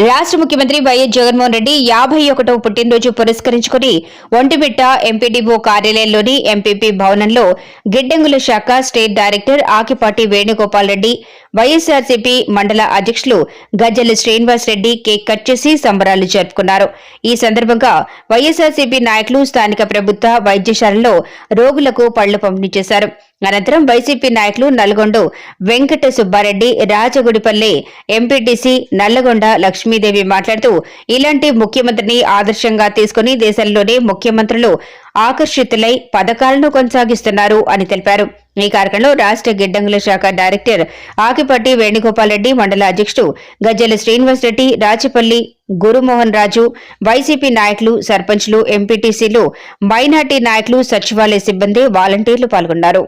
రాష్ట్ర ముఖ్యమంత్రి వైఎస్ జగన్మోహన్ రెడ్డి 51వ పుట్టినరోజు పురస్కరించుకుని ఒంటిమిట్ట ఎంపీడీఓ కార్యాలయంలోని ఎంపీపీ భవనంలో గిడ్డంగుల శాఖ స్టేట్ డైరెక్టర్ ఆకిపాటి వేణుగోపాల్ రెడ్డి, వైఎస్ఆర్సీపీ మండల అధ్యక్షులు గజ్జల శ్రీనివాస్ రెడ్డి కేక్ కట్ చేసి సంబరాలు జరుపుకున్నారు. ఈ సందర్భంగా వైఎస్ఆర్సీపీ నాయకులు స్థానిక ప్రభుత్వ వైద్యశాలలో రోగులకు పళ్లు పంపిణీ చేశారు. అనంతరం వైసీపీ నాయకులు నల్గొండ వెంకట సుబ్బారెడ్డి, రాజగుడిపల్లి ఎంపీటీసీ నల్లగొండ లక్ష్మీదేవి మాట్లాడుతూ ఇలాంటి ముఖ్యమంత్రిని ఆదర్శంగా తీసుకుని దేశంలోనే ముఖ్యమంత్రులు ఆకర్షితులై పథకాలను కొనసాగిస్తున్నారు అని తెలిపారు. ఈ కార్యక్రమంలో రాష్ట్ర గిడ్డంగుల శాఖ డైరెక్టర్ ఆకిపాటి వేణుగోపాల్ రెడ్డి, మండల అధ్యక్షుడు గజ్జల శ్రీనివాస్ రెడ్డి, రాచపల్లి గురుమోహన్ రాజు, వైసీపీ నాయకులు, సర్పంచ్లు, ఎంపీటీసీలు, మైనార్టీ నాయకులు, సచివాలయ సిబ్బంది, వాలంటీర్లు పాల్గొన్నారు.